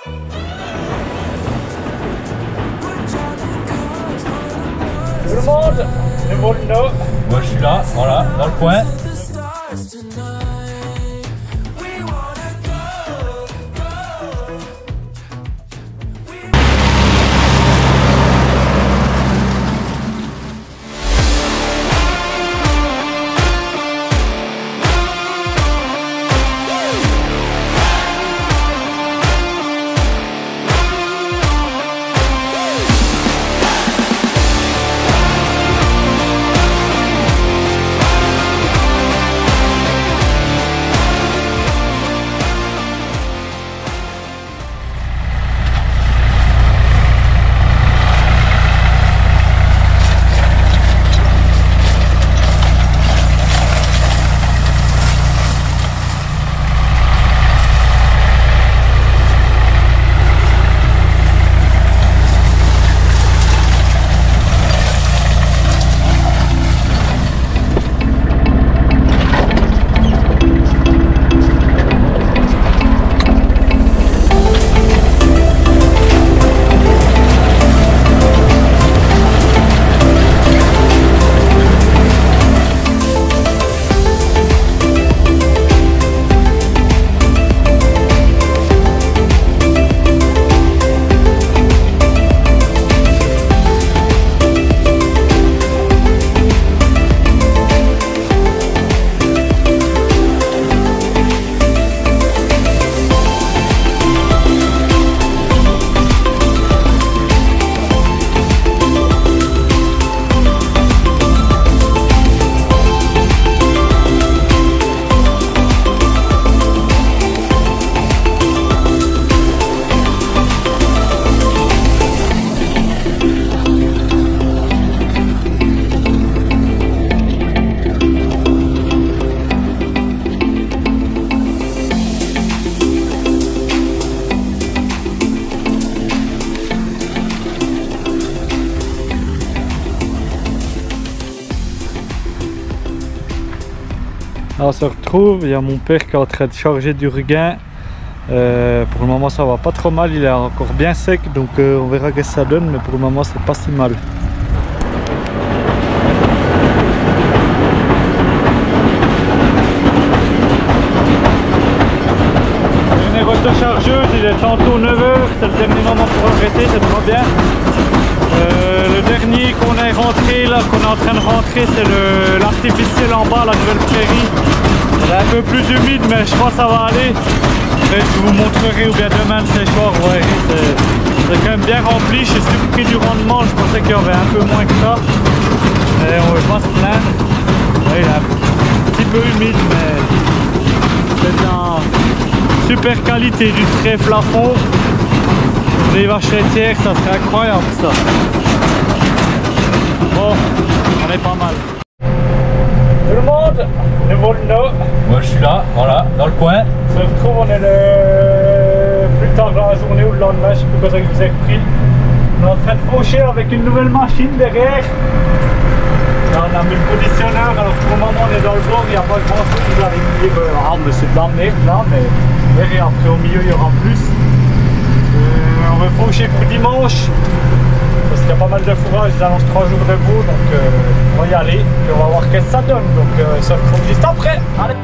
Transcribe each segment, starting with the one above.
Tout le monde, nouveau Lino. Moi je suis là, voilà, dans le coin. Alors on se retrouve, il y a mon père qui est en train de charger du regain. Pour le moment ça va pas trop mal, il est encore bien sec, donc on verra ce que ça donne, mais pour le moment c'est pas si mal. Une rechargeuse, il est tantôt 9h, c'est le dernier moment pour arrêter, c'est trop bien. Le dernier qu'on est rentré là, qu'on est en train de rentrer, c'est l'artificiel en bas, la nouvelle prairie. Elle est un peu plus humide, mais je pense que ça va aller. Je vous montrerai, ou bien demain le séchoir, vous verrez, c'est quand même bien rempli. Je suis surpris du rendement, je pensais qu'il y aurait un peu moins que ça. Mais on ne va pas se plaindre. Ouais, il est un petit peu humide, mais c'est en super qualité, du trèfle à fond. Les vaches laitières, ça serait incroyable ça. Bon, on est pas mal. Tout le monde, nouveau Lino. Moi je suis là, voilà, dans le coin. On se retrouve, on est le plus tard dans la journée ou le lendemain, je sais plus quoi ça que vous avez repris. On est en train de faucher avec une nouvelle machine derrière. Là, on a mis le conditionneur, alors pour le moment on est dans le bord, il n'y a pas grand chose. Vous allez me dire, ah mais c'est de la merde là, mais vous verrez, après au milieu il y aura plus. On va faucher pour dimanche parce qu'il y a pas mal de fourrage, ils annoncent 3 jours de beau, donc on va y aller et on va voir qu'est-ce que ça donne, donc ça se retrouve juste après. Allez.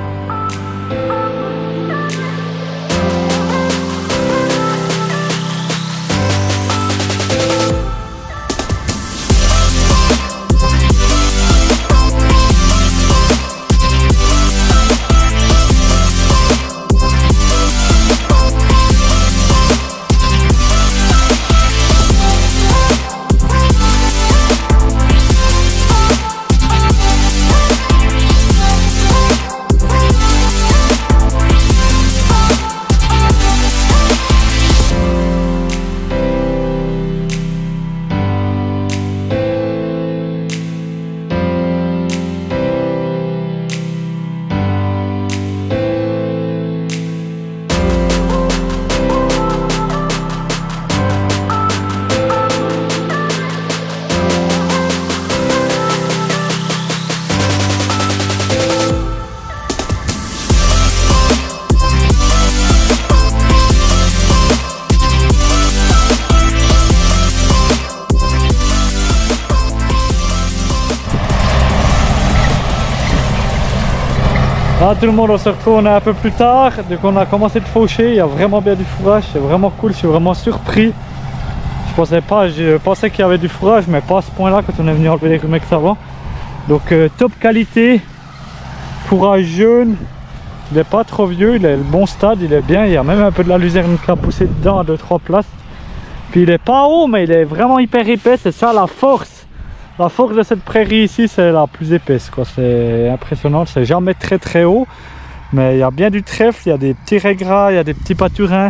Ah, tout le monde, on se retrouve, on est un peu plus tard, donc on a commencé de faucher, il y a vraiment bien du fourrage, c'est vraiment cool, je suis vraiment surpris. Je pensais qu'il y avait du fourrage, mais pas à ce point là quand on est venu enlever les rumex avant. Donc top qualité, fourrage jaune, il n'est pas trop vieux, il est le bon stade, il est bien, il y a même un peu de la luzerne qui a poussé dedans à 2-3 places. Puis il est pas haut, mais il est vraiment hyper épais, c'est ça la force. La force de cette prairie ici, c'est la plus épaisse, quoi. C'est impressionnant, c'est jamais très haut, mais il y a bien du trèfle, il y a des petits raigras, il y a des petits pâturins,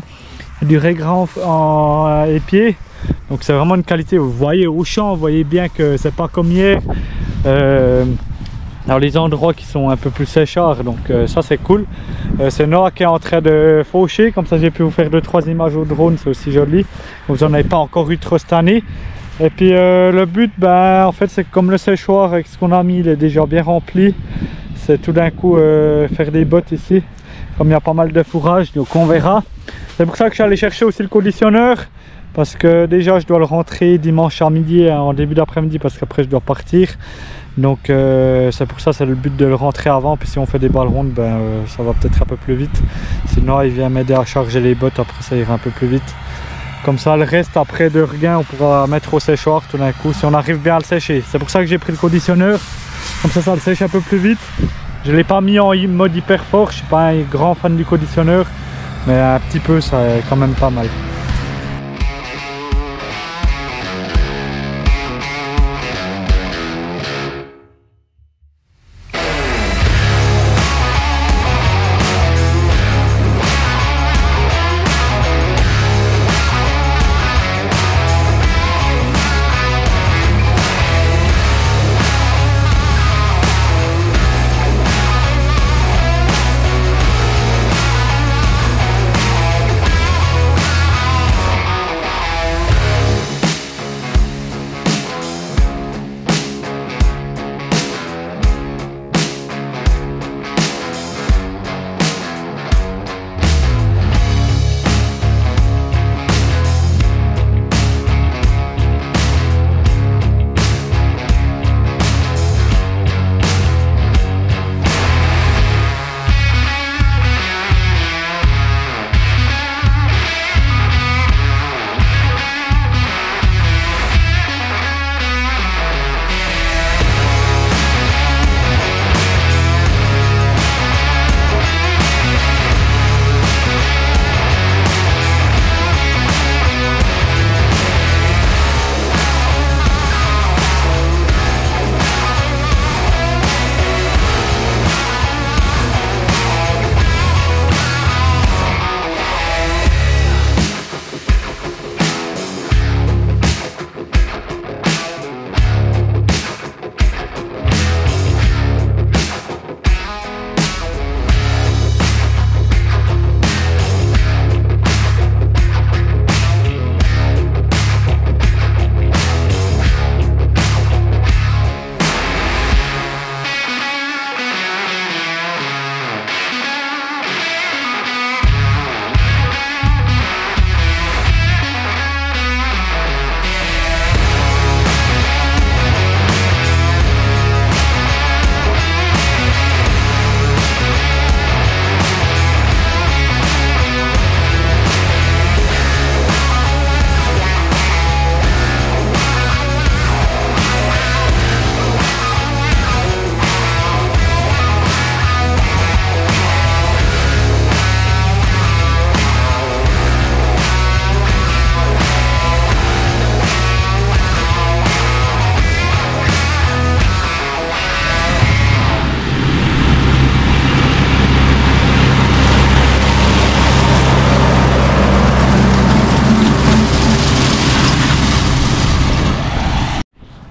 du raigras en épier. Donc c'est vraiment une qualité, vous voyez au champ, vous voyez bien que c'est pas comme hier. Dans les endroits qui sont un peu plus séchards, donc ça c'est cool. C'est Noah qui est en train de faucher, comme ça j'ai pu vous faire 2-3 images au drone, c'est aussi joli. Vous en avez pas encore eu trop cette année. Et puis le but, ben, en fait c'est comme le séchoir avec ce qu'on a mis, il est déjà bien rempli. C'est tout d'un coup faire des bottes ici, comme il y a pas mal de fourrage, donc on verra. C'est pour ça que je suis allé chercher aussi le conditionneur, parce que déjà je dois le rentrer dimanche à midi, en début d'après-midi, parce qu'après je dois partir. Donc c'est pour ça, c'est le but de le rentrer avant, puis si on fait des balles rondes, ben, ça va peut-être un peu plus vite. Sinon il vient m'aider à charger les bottes, après ça ira un peu plus vite. Comme ça le reste après de regain on pourra mettre au séchoir tout d'un coup, si on arrive bien à le sécher. C'est pour ça que j'ai pris le conditionneur, comme ça le sèche un peu plus vite. Je ne l'ai pas mis en mode hyper fort, je ne suis pas un grand fan du conditionneur, mais un petit peu ça est quand même pas mal.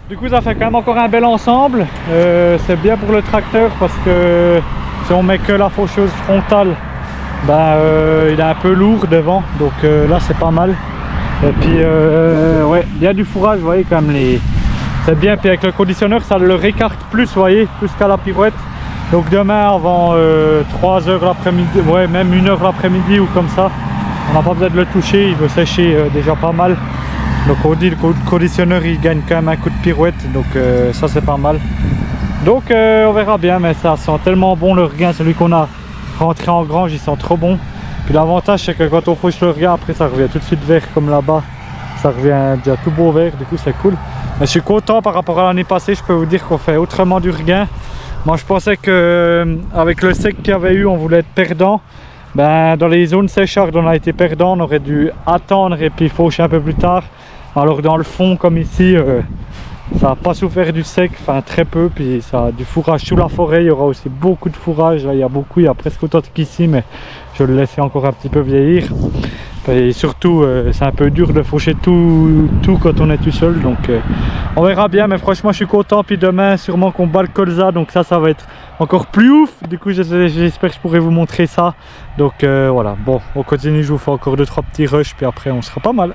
Du coup ça fait quand même encore un bel ensemble, c'est bien pour le tracteur parce que si on met que la faucheuse frontale, ben, il est un peu lourd devant, donc là c'est pas mal. Et puis ouais, il y a du fourrage, vous voyez quand même, c'est bien, puis avec le conditionneur ça le récarte plus, vous voyez, plus qu'à la pirouette. Donc demain avant 3 h l'après-midi, ouais même 1 h l'après-midi ou comme ça, on n'a pas besoin de le toucher, il veut sécher déjà pas mal. Donc on dit le conditionneur il gagne quand même un coup de pirouette, donc ça c'est pas mal. Donc on verra bien, mais ça sent tellement bon le regain, celui qu'on a rentré en grange, il sent trop bon. Puis l'avantage c'est que quand on fauche le regain, après ça revient tout de suite vert comme là-bas. Ça revient déjà tout beau vert, du coup c'est cool. Mais je suis content par rapport à l'année passée, je peux vous dire qu'on fait autrement du regain. Moi je pensais que avec le sec qu'il y avait eu, on voulait être perdant. Ben, dans les zones séchardes on a été perdant, on aurait dû attendre et puis faucher un peu plus tard. Alors dans le fond comme ici, ça n'a pas souffert du sec, enfin très peu, puis ça a du fourrage sous la forêt, il y aura aussi beaucoup de fourrage, là il y a beaucoup, il y a presque autant qu'ici, mais je le laisse encore un petit peu vieillir. Et surtout c'est un peu dur de faucher tout quand on est tout seul, donc on verra bien, mais franchement je suis content. Puis demain sûrement qu'on bat le colza, donc ça va être encore plus ouf. Du coup j'espère que je pourrai vous montrer ça. Donc voilà, bon on continue, je vous fais encore 2-3 petits rushs, puis après on sera pas mal.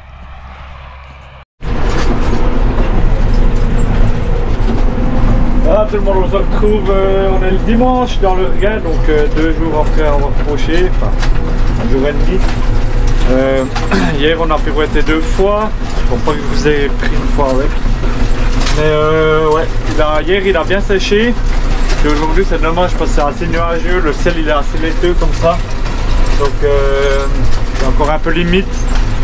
Voilà tout le monde, on se retrouve, on est le dimanche dans le regain, donc 2 jours après avoir fauché, enfin 1 jour et demi. Hier on a pirouetté 2 fois, je ne pense pas que je vous ai pris une fois avec. Mais ouais, hier il a bien séché. Et aujourd'hui c'est dommage parce que c'est assez nuageux, le ciel il est assez laiteux comme ça. Donc c'est encore un peu limite.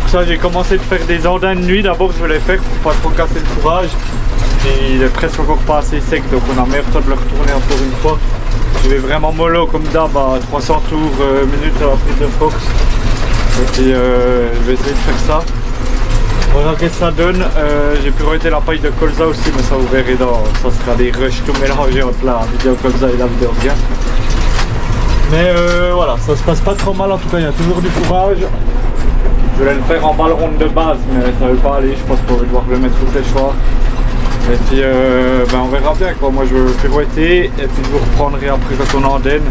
Pour ça j'ai commencé de faire des andins de nuit d'abord, je voulais faire pour pas trop casser le fourrage. Et il est presque encore pas assez sec, donc on a meilleur temps de le retourner encore une fois. Je vais vraiment mollo comme d'hab à 300 tours minutes à la prise de force. Et puis je vais essayer de faire ça. On verra qu'est-ce que ça donne. J'ai pirouetté la paille de colza aussi, mais ça vous verrez dans. Ça sera des rushs tout mélangés entre la vidéo colza et la vidéo regain. Mais voilà, ça se passe pas trop mal, en tout cas il y a toujours du fourrage. Je voulais le faire en balle ronde de base, mais ça ne veut pas aller, je pense qu'on va devoir le mettre au séchoir. Et puis ben on verra bien quoi. Moi je veux pirouetter et puis je vous reprendrai après quand on endaine,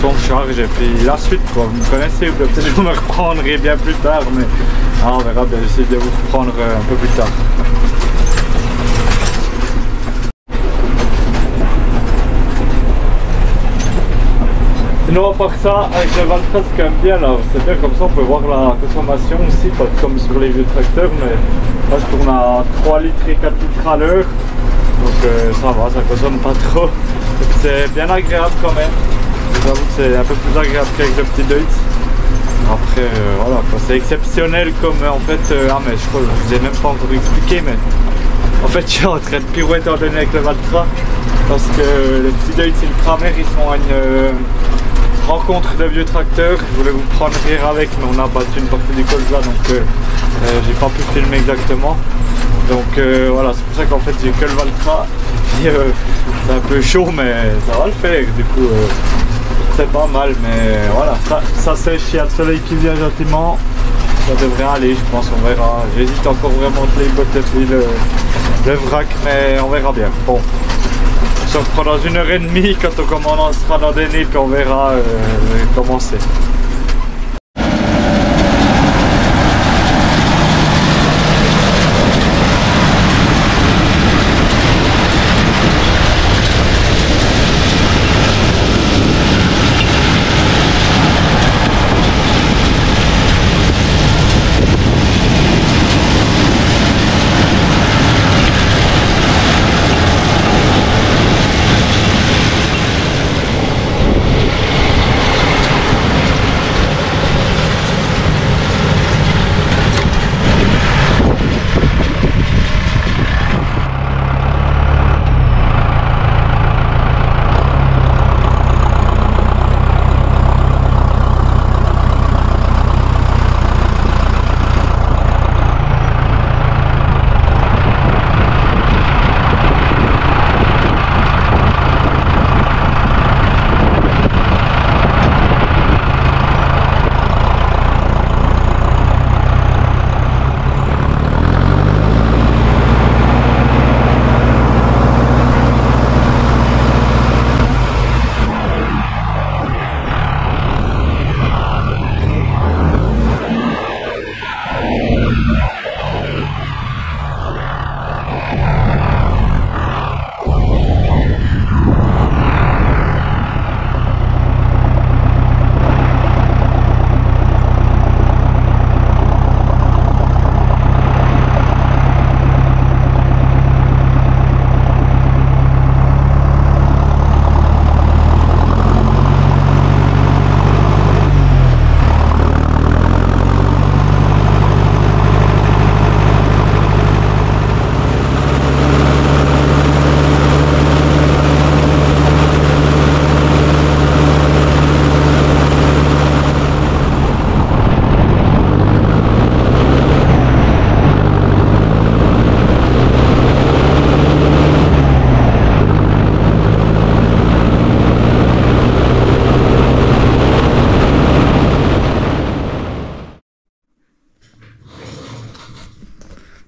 quand on charge, et puis la suite quoi. Vous me connaissez, peut-être que vous me reprendrez bien plus tard, mais on verra bien, j'essaie de vous reprendre un peu plus tard. Sinon à part ça, avec le Valtra c'est quand même bien là, c'est bien comme ça on peut voir la consommation aussi, pas comme sur les vieux tracteurs, mais là je tourne à 3 litres et 4 litres à l'heure, donc ça va, ça consomme pas trop, et puis c'est bien agréable quand même, j'avoue que c'est un peu plus agréable qu'avec le petit Deutz. Après voilà, c'est exceptionnel comme en fait, mais je crois que je vous ai même pas encore expliqué, mais en fait je suis en train de pirouetter en donné avec le Valtra, parce que le petit Deutz et le Kramer ils sont à une rencontre de vieux tracteurs. Je voulais vous prendre rire avec, mais on a battu une partie du colza, donc j'ai pas pu filmer exactement. Donc voilà, c'est pour ça qu'en fait j'ai que le Valtra. C'est un peu chaud, mais ça va le faire. Du coup c'est pas mal, mais voilà, ça sèche, il y a le soleil qui vient gentiment. Ça devrait aller, je pense, on verra. J'hésite encore vraiment de les bottes et le vrac, mais on verra bien. Bon. On se reprend dans 1h30 quand on commencera dans des nids, puis on verra comment c'est.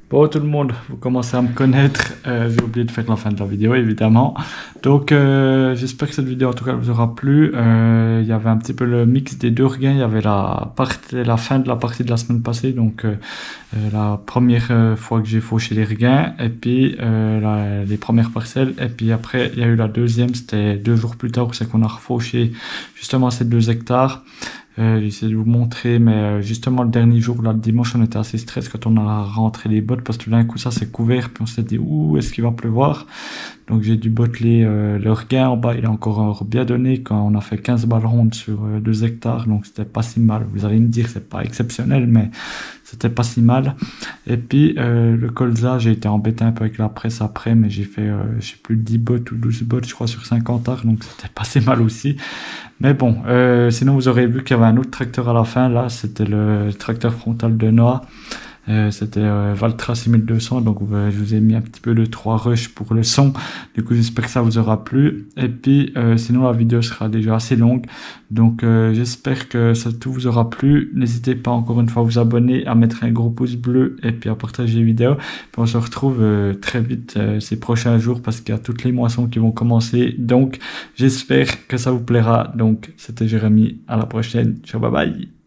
Bon tout le monde, vous commencez à me connaître, j'ai oublié de faire la fin de la vidéo évidemment. Donc j'espère que cette vidéo en tout cas vous aura plu. Il y avait un petit peu le mix des deux regains, il y avait la fin de la partie de la semaine passée, donc la première fois que j'ai fauché les regains, et puis les premières parcelles, et puis après il y a eu la deuxième, c'était 2 jours plus tard où c'est qu'on a refauché justement ces 2 hectares. J'essaie de vous montrer, mais justement le dernier jour, là, le dimanche, on était assez stressé quand on a rentré les bottes parce que tout d'un coup ça s'est couvert, puis on s'est dit ouh, est-ce qu'il va pleuvoir? Donc j'ai dû botteler le regain en bas, il a encore bien donné quand on a fait 15 balles rondes sur 2 hectares, donc c'était pas si mal. Vous allez me dire c'est pas exceptionnel, mais c'était pas si mal. Et puis le colza, j'ai été embêté un peu avec la presse après, mais j'ai fait je sais plus 10 bottes ou 12 bottes je crois sur 50 arts, donc c'était pas si mal aussi. Mais bon, sinon vous aurez vu qu'il y avait un autre tracteur à la fin, là c'était le tracteur frontal de Noah. C'était Valtra 6200, donc je vous ai mis un petit peu de 3 rushs pour le son. Du coup j'espère que ça vous aura plu, et puis sinon la vidéo sera déjà assez longue, donc j'espère que ça tout vous aura plu. N'hésitez pas encore une fois à vous abonner, à mettre un gros pouce bleu et puis à partager les vidéos. Puis on se retrouve très vite ces prochains jours parce qu'il y a toutes les moissons qui vont commencer, donc j'espère que ça vous plaira. Donc c'était Jérémy, à la prochaine, ciao, bye bye.